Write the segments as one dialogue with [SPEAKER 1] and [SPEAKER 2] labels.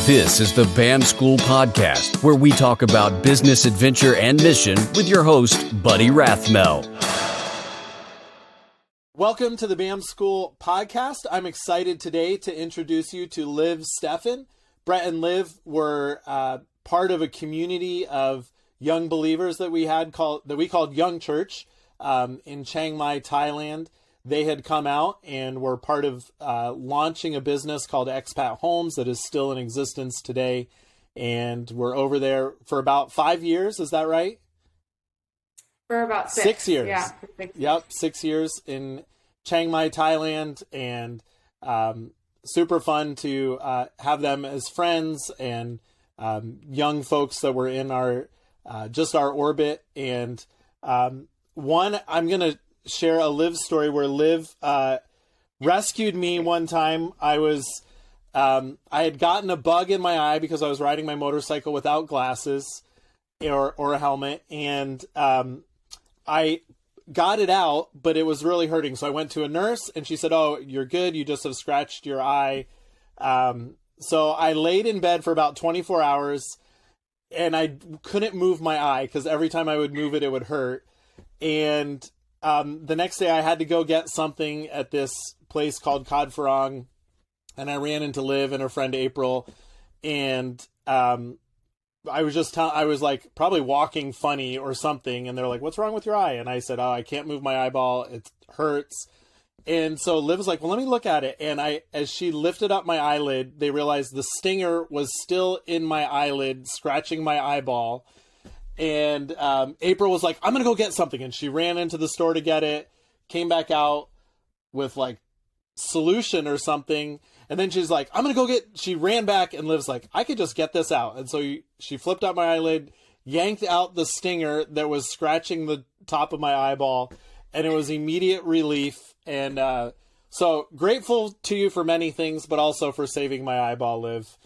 [SPEAKER 1] This is the BAM School Podcast, where we talk about business adventure and mission with your host, Buddy Rathmel.
[SPEAKER 2] Welcome to the BAM School Podcast. I'm excited today to introduce you to Liv Steffen. Brett and Liv were part of a community of young believers that we called Young Church in Chiang Mai, Thailand. They had come out and were part of launching a business called Expat Homes that is still in existence today. And we're over there for about 5 years. Is that right?
[SPEAKER 3] For about
[SPEAKER 2] 6 years.
[SPEAKER 3] Yeah.
[SPEAKER 2] 6 years in Chiang Mai, Thailand. And super fun to have them as friends and young folks that were in our orbit. And I'm going to share a Liv story where Liv rescued me one time. I had gotten a bug in my eye because I was riding my motorcycle without glasses or a helmet, and I got it out, but it was really hurting. So I went to a nurse, and she said, "Oh, you're good. You just have scratched your eye." So I laid in bed for about 24 hours, and I couldn't move my eye because every time I would move it, it would hurt. And the next day I had to go get something at this place called Cod Farong, and I ran into Liv and her friend April, and I was like probably walking funny or something, and they're like, "What's wrong with your eye?" And I said, "Oh, I can't move my eyeball. It hurts." And so Liv was like, "Well, let me look at it." And as she lifted up my eyelid, they realized the stinger was still in my eyelid, scratching my eyeball. And April was like, "I'm going to go get something." And she ran into the store to get it, came back out with like solution or something. And then she's like, she ran back, and Liv's like, "I could just get this out." And so she flipped up my eyelid, yanked out the stinger that was scratching the top of my eyeball, and it was immediate relief. And so grateful to you for many things, but also for saving my eyeball, Liv.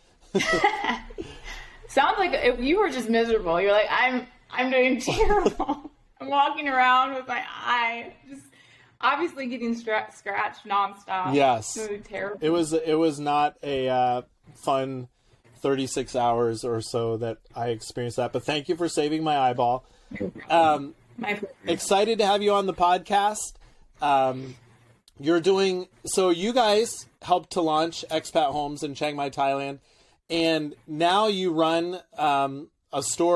[SPEAKER 3] Sounds like if you were just miserable. You're like, I'm doing terrible. I'm walking around with my eye, just obviously getting scratched nonstop.
[SPEAKER 2] Yes.
[SPEAKER 3] It was terrible.
[SPEAKER 2] It was not a fun 36 hours or so that I experienced that, but thank you for saving my eyeball.
[SPEAKER 3] My pleasure.
[SPEAKER 2] Excited to have you on the podcast. You guys helped to launch Expat Homes in Chiang Mai, Thailand. And now you run a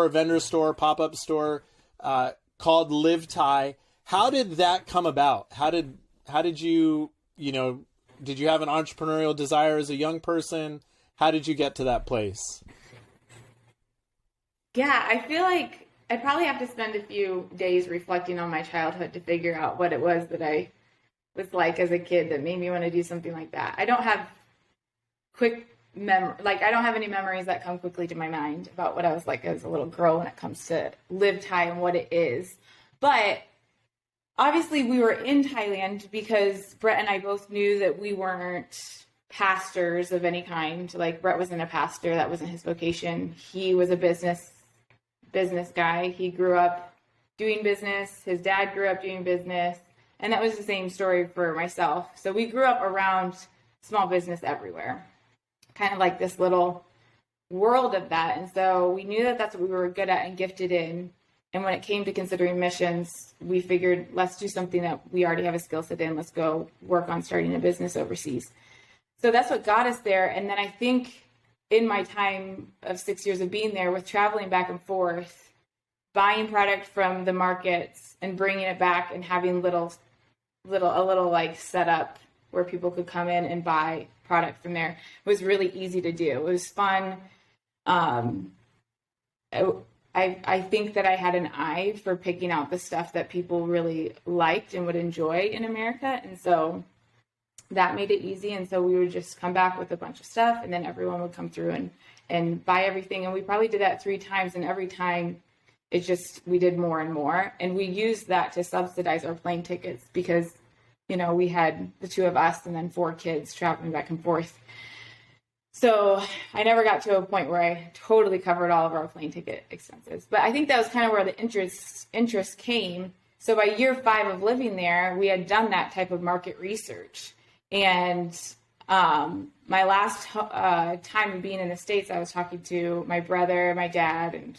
[SPEAKER 2] vendor store, pop-up store called LivThai. How did that come about? How did you did you have an entrepreneurial desire as a young person? How did you get to that place?
[SPEAKER 3] Yeah, I feel like I'd probably have to spend a few days reflecting on my childhood to figure out what it was that I was like as a kid that made me want to do something like that. I don't have I don't have any memories that come quickly to my mind about what I was like as a little girl when it comes to LivThai and what it is. But obviously we were in Thailand because Brett and I both knew that we weren't pastors of any kind. Like Brett wasn't a pastor, that wasn't his vocation. He was a business guy. He grew up doing business. His dad grew up doing business. And that was the same story for myself. So we grew up around small business everywhere. Kind of like this little world of that. And so we knew that that's what we were good at and gifted in. And when it came to considering missions, we figured, let's do something that we already have a skill set in. Let's go work on starting a business overseas. So that's what got us there. And then I think in my time of 6 years of being there, with traveling back and forth, buying product from the markets and bringing it back and having a little like setup where people could come in and buy product from there was really easy to do. It was fun. I think that I had an eye for picking out the stuff that people really liked and would enjoy in America. And so that made it easy. And so we would just come back with a bunch of stuff, and then everyone would come through and buy everything. And we probably did that 3 times. And every time we did more and more. And we used that to subsidize our plane tickets because, we had the 2 of us and then 4 kids traveling back and forth. So I never got to a point where I totally covered all of our plane ticket expenses. But I think that was kind of where the interest came. So by year 5 of living there, we had done that type of market research. And My last time being in the States, I was talking to my brother, my dad, and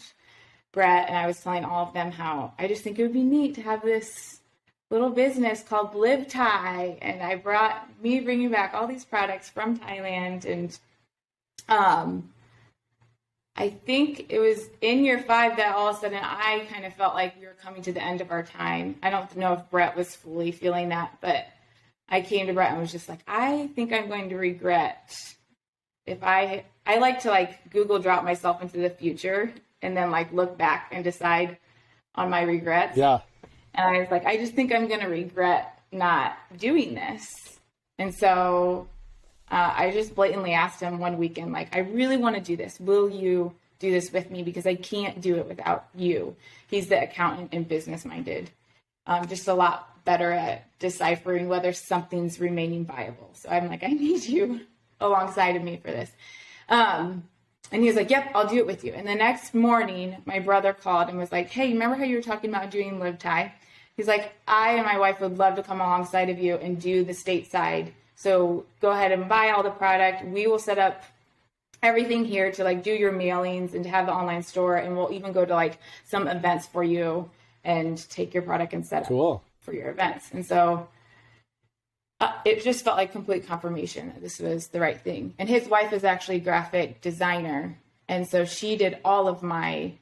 [SPEAKER 3] Brett, and I was telling all of them how I just think it would be neat to have this little business called LivThai, and I bringing back all these products from Thailand, and I think it was in year 5 that all of a sudden I kind of felt like we were coming to the end of our time. I don't know if Brett was fully feeling that, but I came to Brett and was just like, I think I'm going to regret if I like to like Google drop myself into the future and then like look back and decide on my regrets.
[SPEAKER 2] Yeah.
[SPEAKER 3] And I was like, I just think I'm going to regret not doing this. And so I just blatantly asked him one weekend, like, I really want to do this. Will you do this with me? Because I can't do it without you. He's the accountant and business minded. Just a lot better at deciphering whether something's remaining viable. So I'm like, I need you alongside of me for this. And he was like, yep, I'll do it with you. And the next morning, my brother called and was like, hey, remember how you were talking about doing LivThai? He's like, I and my wife would love to come alongside of you and do the stateside. So go ahead and buy all the product. We will set up everything here to like do your mailings and to have the online store. And we'll even go to like some events for you and take your product and set up for your events. And so it just felt like complete confirmation that this was the right thing. And his wife is actually a graphic designer. And so she developed my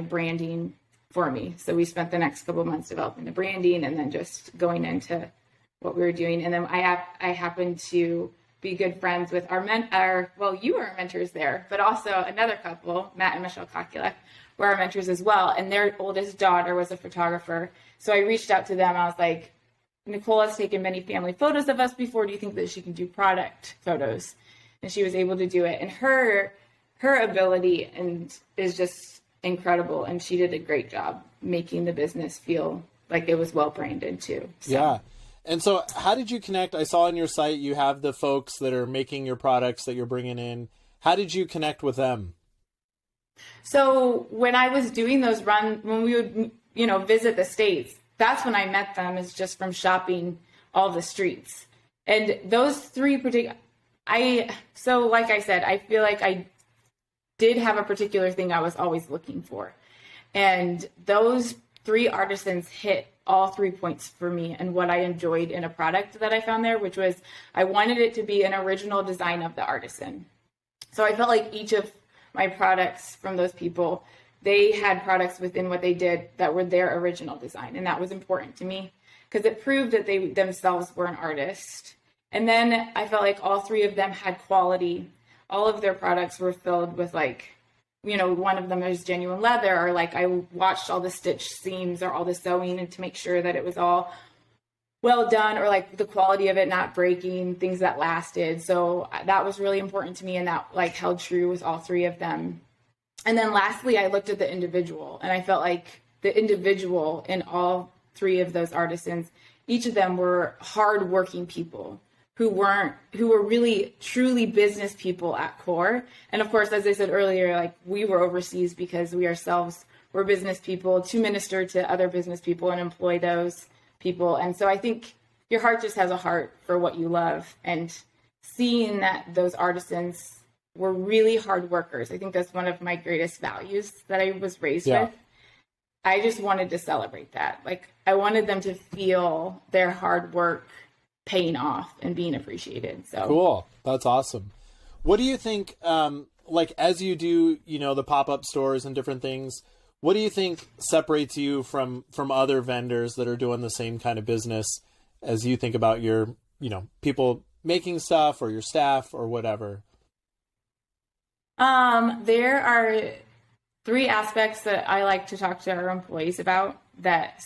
[SPEAKER 3] branding for me. So we spent the next couple of months developing the branding and then just going into what we were doing. And then I happened to be good friends with you were our mentors there, but also another couple, Matt and Michelle Kokula, were our mentors as well. And their oldest daughter was a photographer. So I reached out to them. I was like, Nicole has taken many family photos of us before. Do you think that she can do product photos? And she was able to do it. And her ability is just incredible. And she did a great job making the business feel like it was well branded too. So.
[SPEAKER 2] Yeah. And so how did you connect? I saw on your site you have the folks that are making your products that you're bringing in. How did you connect with them?
[SPEAKER 3] So when I was doing those runs, when we would, visit the States, that's when I met them, is just from shopping all the streets. And those three like I said, I feel like I did have a particular thing I was always looking for. And those 3 artisans hit all 3 points for me and what I enjoyed in a product that I found there, which was I wanted it to be an original design of the artisan. So I felt like each of my products from those people, they had products within what they did that were their original design. And that was important to me because it proved that they themselves were an artist. And then I felt like all 3 of them had quality. All of their products were filled with one of them is genuine leather, or like I watched all the stitch seams or all the sewing and to make sure that it was all well done, or like the quality of it not breaking, things that lasted. So that was really important to me, and that like held true with all 3 of them. And then lastly, I looked at the individual, and I felt like the individual in all 3 of those artisans, each of them were hardworking people who were really truly business people at core. And of course, as I said earlier, like we were overseas because we ourselves were business people to minister to other business people and employ those people. And so I think your heart just has a heart for what you love, and seeing that those artisans were really hard workers. I think that's one of my greatest values that I was raised with. I just wanted to celebrate that. Like I wanted them to feel their hard work paying off and being appreciated. So
[SPEAKER 2] cool. That's awesome. What do you think, as you do, the pop-up stores and different things, what do you think separates you from other vendors that are doing the same kind of business as you think about your, people making stuff or your staff or whatever?
[SPEAKER 3] There are 3 aspects that I like to talk to our employees about that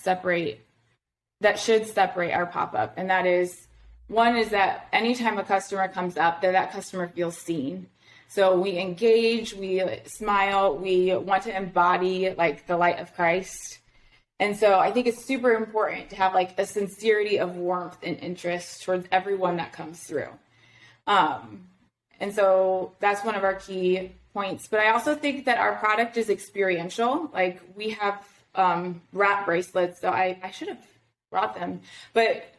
[SPEAKER 3] should separate our pop-up. And that is, one is that anytime a customer comes up, that customer feels seen. So we engage, we smile, we want to embody like the light of Christ. And so I think it's super important to have like a sincerity of warmth and interest towards everyone that comes through. And so that's one of our key points. But I also think that our product is experiential. Like we have wrap bracelets, so I should have brought them. But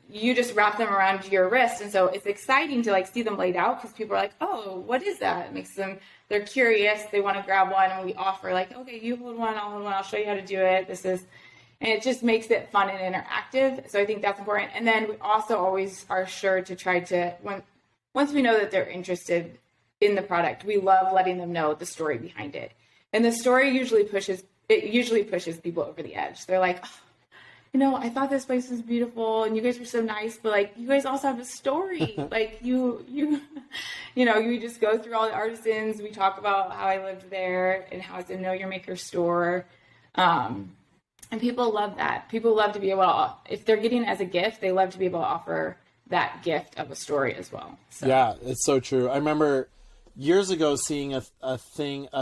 [SPEAKER 3] you just wrap them around your wrist. And so it's exciting to like see them laid out because people are like, oh, what is that? It makes them, they're curious. They want to grab one, and we offer like, okay, you hold one, I'll hold one. I'll show you how to do it. And it just makes it fun and interactive. So I think that's important. And then we also always are sure to try to, once we know that they're interested in the product, we love letting them know the story behind it. And the story usually pushes people over the edge. They're like, oh, you know, I thought this place was beautiful and you guys were so nice, but like, you guys also have a story. Like you know, you just go through all the artisans. We talk about how I lived there and how it's a Know Your Maker store. And people love that. People love to be able to, if they're getting it as a gift, they love to be able to offer that gift of a story as well. So.
[SPEAKER 2] Yeah, it's so true. I remember years ago seeing a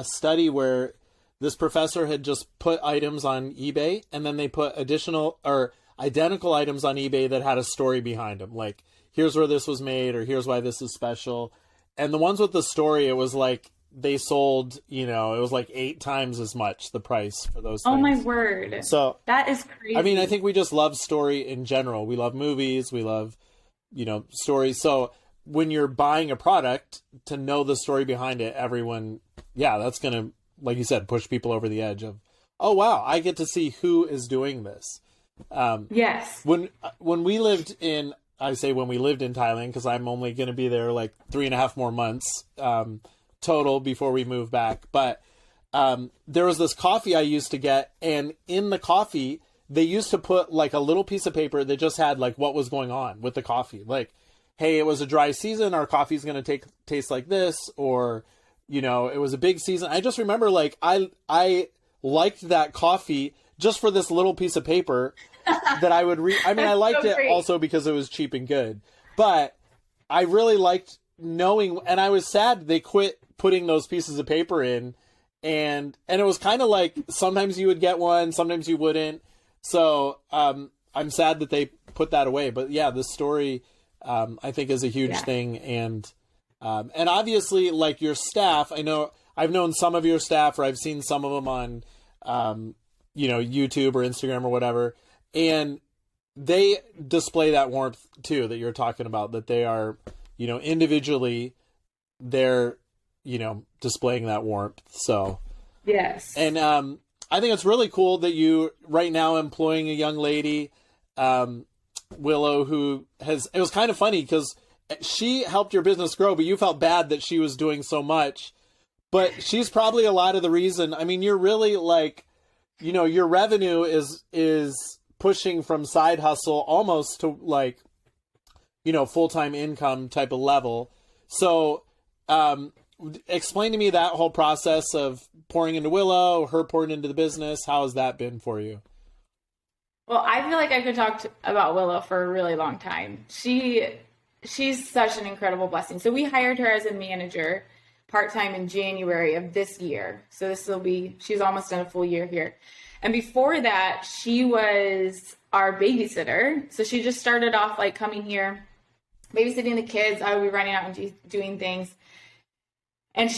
[SPEAKER 2] study where this professor had just put items on eBay, and then they put additional or identical items on eBay that had a story behind them. Like, here's where this was made, or here's why this is special. And the ones with the story, it was like they sold, you know, it was like 8 times as much the price for those things.
[SPEAKER 3] Oh my word.
[SPEAKER 2] So
[SPEAKER 3] that is crazy.
[SPEAKER 2] I mean, I think we just love story in general. We love movies. We love, you know, stories. So when you're buying a product, to know the story behind it, everyone, yeah, that's going to, like you said, push people over the edge of, oh, wow, I get to see who is doing this.
[SPEAKER 3] Yes.
[SPEAKER 2] When we lived in, I say when we lived in Thailand, because I'm only going to be there like 3.5 more months total before we move back. But there was this coffee I used to get, and in the coffee, they used to put like a little piece of paper that just had like what was going on with the coffee. Like, hey, it was a dry season, our coffee's going to taste like this, or, you know, it was a big season. I just remember like I liked that coffee just for this little piece of paper that I would read. I mean, I liked
[SPEAKER 3] so
[SPEAKER 2] it
[SPEAKER 3] great.
[SPEAKER 2] Also because it was cheap and good, but I really liked knowing, and I was sad they quit putting those pieces of paper in, and it was kind of like sometimes you would get one, sometimes you wouldn't. So I'm sad that they put that away. But yeah, the story I think is a huge thing, and obviously like your staff. I know I've known some of your staff, or I've seen some of them on you know, YouTube or Instagram or whatever, and they display that warmth too that you're talking about. That they are, you know, individually, they're, you know, displaying that warmth. So
[SPEAKER 3] yes,
[SPEAKER 2] and I think it's really cool that you right now employing a young lady, Willow, who has. It was kind of funny because she helped your business grow, but you felt bad that she was doing so much. But she's probably a lot of the reason. I mean, you're really like, you know, your revenue is pushing from side hustle almost to like, you know, full-time income type of level. So explain to me that whole process of pouring into Willow, her pouring into the business. How has that been for you?
[SPEAKER 3] Well, I feel like I could talk about Willow for a really long time. She's such an incredible blessing. So we hired her as a manager part-time in January of this year. So she's almost done a full year here. And before that, she was our babysitter. So she just started off like coming here, babysitting the kids. I would be running out and doing things. And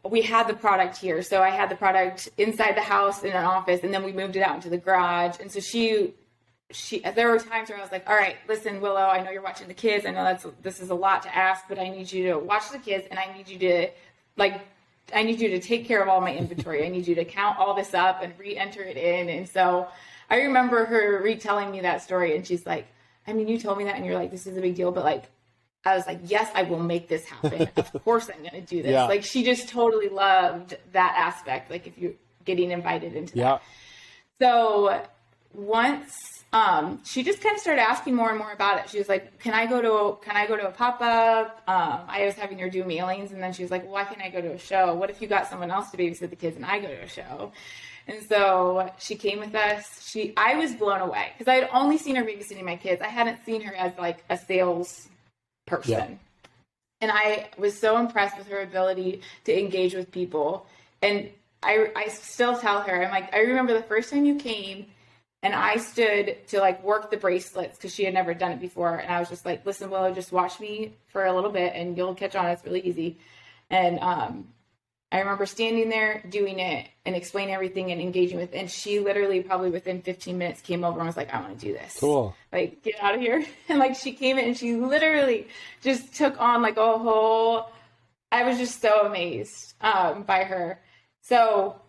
[SPEAKER 3] we had the product here. So I had the product inside the house in an office, and then we moved it out into the garage. And so there were times where I was like, all right, listen, Willow, I know you're watching the kids. I know this is a lot to ask, but I need you to watch the kids, and I need you to take care of all my inventory. I need you to count all this up and re-enter it in. And so I remember her retelling me that story, and she's like, I mean, you told me that and you're like, this is a big deal, but like, I was like, yes, I will make this happen. Of course I'm going to do this. Yeah. Like, she just totally loved that aspect. Like, if you're getting invited into that. So once, she just kind of started asking more and more about it. She was like, can I go to a pop-up? I was having her do mailings, and then she was like, well, why can't I go to a show? What if you got someone else to babysit the kids and I go to a show? And so she came with us. I was blown away because I had only seen her babysitting my kids. I hadn't seen her as like a sales person. Yeah. And I was so impressed with her ability to engage with people. And I still tell her, I'm like, I remember the first time you came and I stood to like work the bracelets because she had never done it before. And I was just like, listen, Willow, just watch me for a little bit and you'll catch on. It's really easy. And I remember standing there doing it and explaining everything and engaging with, and she literally probably within 15 minutes came over and was like, I want to do this.
[SPEAKER 2] Cool.
[SPEAKER 3] Like, get out of here. And like, she came in and she literally just took on like a whole, I was just so amazed by her. So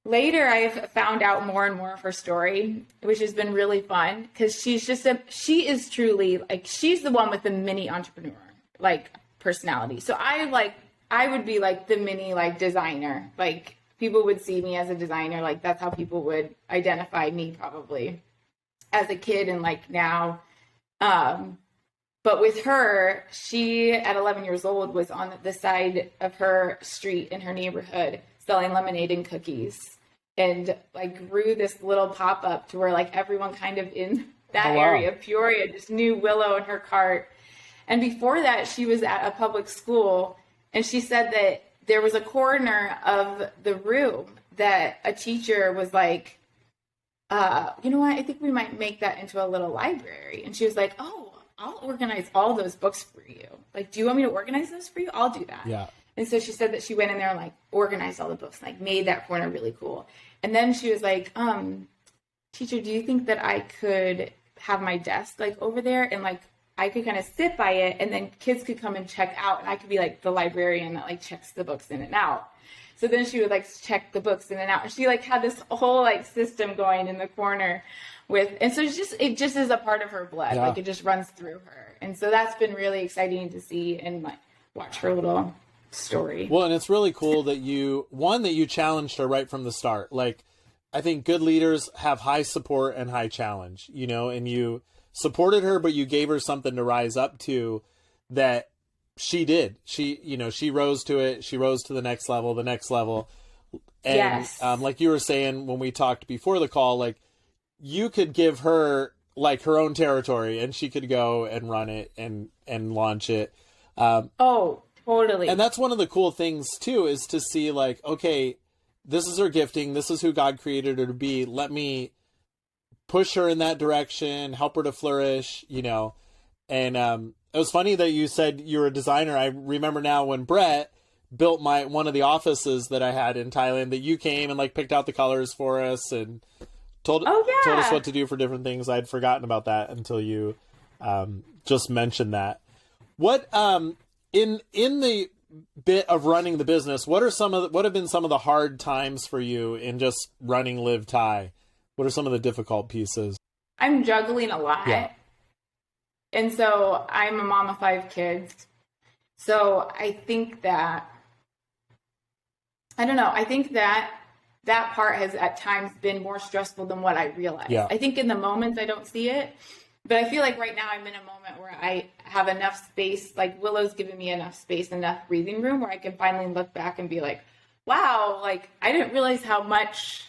[SPEAKER 3] later I've found out more and more of her story, which has been really fun because she is truly like, she's the one with the mini entrepreneur, like personality. So I would be like the mini like designer, like people would see me as a designer. Like that's how people would identify me probably as a kid and like now. But with her, she at 11 years old was on the side of her street in her neighborhood selling lemonade and cookies and like grew this little pop-up to where like everyone kind of in that area of Peoria just knew Willow and her cart. And before that, she was at a public school. And she said that there was a corner of the room that a teacher was like, you know what, I think we might make that into a little library. And she was like, oh, I'll organize all those books for you. Like, do you want me to organize those for you? I'll do that.
[SPEAKER 2] Yeah.
[SPEAKER 3] And so she said that she went in there and like organized all the books, like made that corner really cool. And then she was like, teacher, do you think that I could have my desk like over there and like I could kind of sit by it and then kids could come and check out and I could be like the librarian that like checks the books in and out. So then she would like check the books in and out. And she like had this whole like system going in the corner with, and so it just is a part of her blood.
[SPEAKER 2] Yeah.
[SPEAKER 3] Like it just runs through her. And so that's been really exciting to see and like watch her little story.
[SPEAKER 2] Well, and it's really cool that you challenged her right from the start. Like I think good leaders have high support and high challenge, you know, and you supported her, but you gave her something to rise up to that she did. She rose to it. She rose to the next level. And
[SPEAKER 3] yes.
[SPEAKER 2] Like you were saying when we talked before the call, like you could give her like her own territory and she could go and run it and launch it.
[SPEAKER 3] Oh, totally.
[SPEAKER 2] And that's one of the cool things too, is to see like, okay, this is her gifting. This is who God created her to be. Let me push her in that direction, help her to flourish, you know. And it was funny that you said you were a designer. I remember now when Brett built one of the offices that I had in Thailand, that you came and like picked out the colors for us and told us what to do for different things. I'd forgotten about that until you just mentioned that. What in the bit of running the business, what have been some of the hard times for you in just running LivThai? What are some of the difficult pieces?
[SPEAKER 3] I'm juggling a lot.
[SPEAKER 2] Yeah.
[SPEAKER 3] And so I'm a mom of 5 kids. So I think that, I don't know, I think that part has at times been more stressful than what I realized.
[SPEAKER 2] Yeah.
[SPEAKER 3] I think in the moments I don't see it, but I feel like right now I'm in a moment where I have enough space, like Willow's given me enough space, enough breathing room where I can finally look back and be like, wow, like I didn't realize how much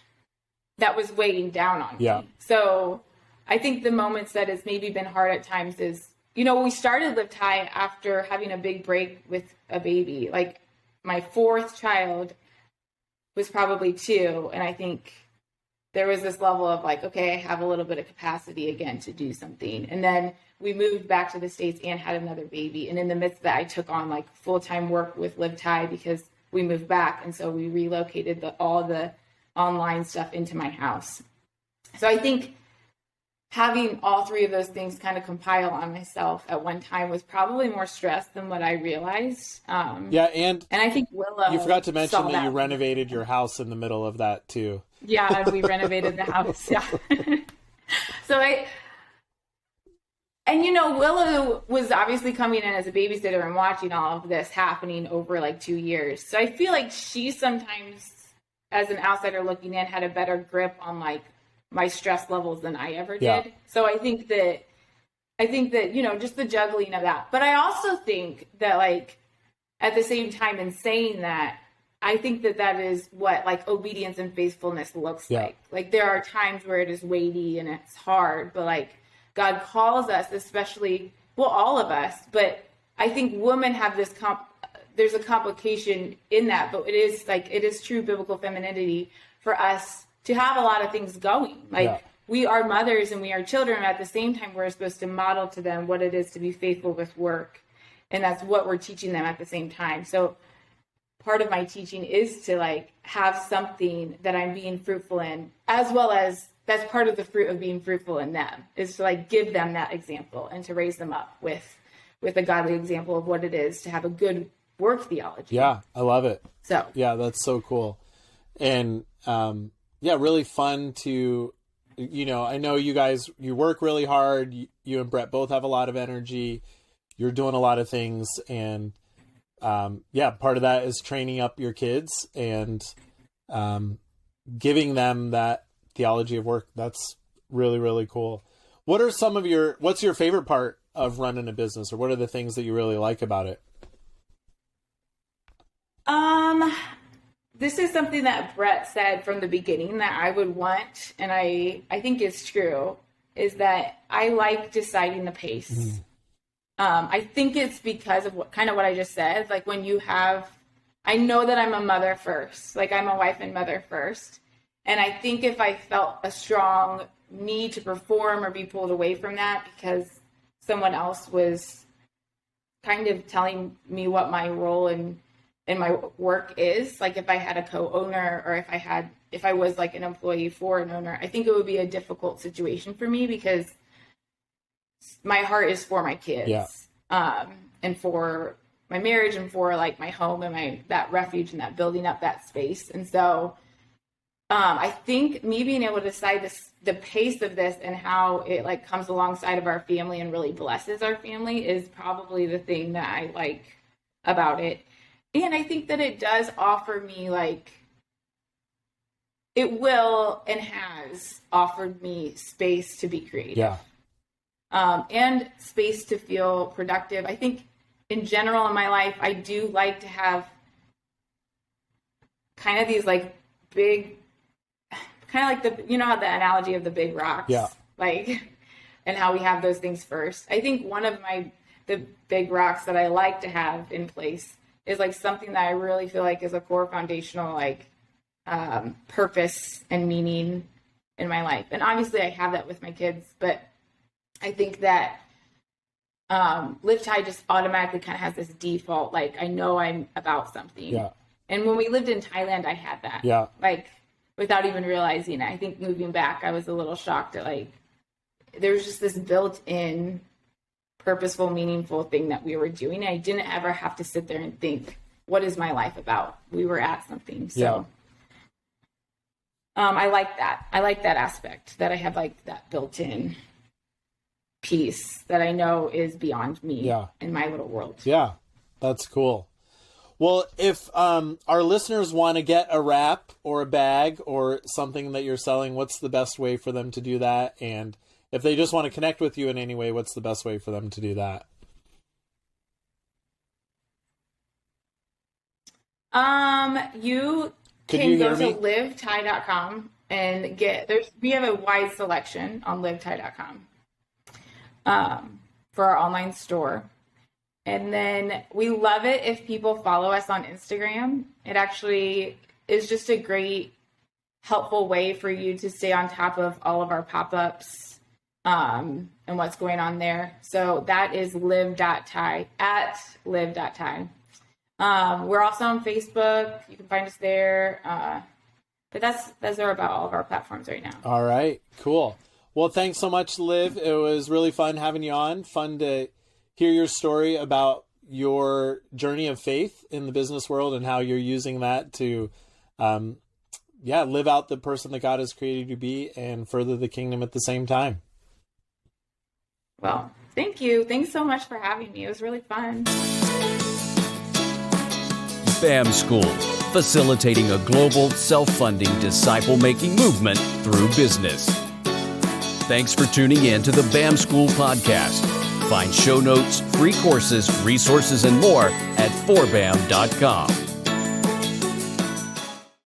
[SPEAKER 3] that was weighing down on
[SPEAKER 2] Yeah.
[SPEAKER 3] me. So I think the moments that has maybe been hard at times is, you know, we started LivThai after having a big break with a baby. Like my 4th child was probably 2. And I think there was this level of like, okay, I have a little bit of capacity again to do something. And then we moved back to the States and had another baby. And in the midst of that, I took on like full-time work with LivThai because we moved back. And so we relocated all the online stuff into my house. So I think having all 3 of those things kind of compile on myself at one time was probably more stress than what I realized.
[SPEAKER 2] Yeah, and
[SPEAKER 3] I think Willow,
[SPEAKER 2] you forgot to mention that you
[SPEAKER 3] one.
[SPEAKER 2] renovated your house in the middle of that too.
[SPEAKER 3] Yeah, we renovated the house. Yeah. So and you know, Willow was obviously coming in as a babysitter and watching all of this happening over like 2 years. So I feel like she sometimes, as an outsider looking in, had a better grip on like my stress levels than I ever did.
[SPEAKER 2] Yeah.
[SPEAKER 3] So I think that, you know, just the juggling of that. But I also think that like at the same time in saying that, I think that is what like obedience and faithfulness looks like. Like there are times where it is weighty and it's hard, but like God calls us, especially, well, all of us, but I think women have this there's a complication in that, but it is true biblical femininity for us to have a lot of things going. Like we are mothers and we are children. At the same time, we're supposed to model to them what it is to be faithful with work. And that's what we're teaching them at the same time. So part of my teaching is to like have something that I'm being fruitful in, as well as that's part of the fruit of being fruitful in them, is to like give them that example and to raise them up with a godly example of what it is to have a good work theology.
[SPEAKER 2] Yeah, I love it.
[SPEAKER 3] So
[SPEAKER 2] yeah, that's so cool. And really fun to, I know you work really hard. You and Brett both have a lot of energy. You're doing a lot of things. And part of that is training up your kids and giving them that theology of work. That's really, really cool. What's your favorite part of running a business, or what are the things that you really like about it?
[SPEAKER 3] This is something that Brett said from the beginning that I would want, and I think is true, is that I like deciding the pace. Mm-hmm. I think it's because of what I just said. Like I know that I'm a mother first, like I'm a wife and mother first. And I think if I felt a strong need to perform or be pulled away from that because someone else was kind of telling me what my role in my work is, like if I had a co-owner or if I was like an employee for an owner, I think it would be a difficult situation for me because my heart is for my kids, and for my marriage and for like my home and that refuge and that building up that space. And so I think me being able to decide the pace of this and how it like comes alongside of our family and really blesses our family is probably the thing that I like about it. And I think that it does offer me it will and has offered me space to be creative. Yeah. And space to feel productive. I think in general in my life, I do like to have kind of these like big, kind of like how the analogy of the big rocks, and how we have those things first. I think one of the big rocks that I like to have in place is like something that I really feel like is a core foundational, purpose and meaning in my life. And obviously I have that with my kids, but I think that LivThai just automatically kind of has this default, like I know I'm about something. Yeah. And when we lived in Thailand, I had that. Yeah. Like without even realizing it. I think moving back, I was a little shocked at there was just this built-in purposeful, meaningful thing that we were doing. I didn't ever have to sit there and think, what is my life about? We were at something. So I like that. I like that aspect that I have like that built-in piece that I know is beyond me in my little world. Yeah,
[SPEAKER 2] that's cool. Well, if our listeners want to get a wrap or a bag or something that you're selling, what's the best way for them to do that? And if they just want to connect with you in any way, what's the best way for them to do that?
[SPEAKER 3] You can go to LivThai.com and we have a wide selection on LivThai.com for our online store. And then we love it if people follow us on Instagram. It actually is just a great, helpful way for you to stay on top of all of our pop-ups and what's going on there. So that is liv.thai, at liv.thai. We're also on Facebook. You can find us there. But those are about all of our platforms right now.
[SPEAKER 2] All right, cool. Well, thanks so much, Liv. It was really fun having you on. Fun to hear your story about your journey of faith in the business world and how you're using that to, live out the person that God has created you to be and further the kingdom at the same time.
[SPEAKER 3] Well, thank you. Thanks so much for having me. It was really fun.
[SPEAKER 1] BAM School, facilitating a global, self-funding, disciple-making movement through business. Thanks for tuning in to the BAM School podcast. Find show notes, free courses, resources, and more at forbam.com.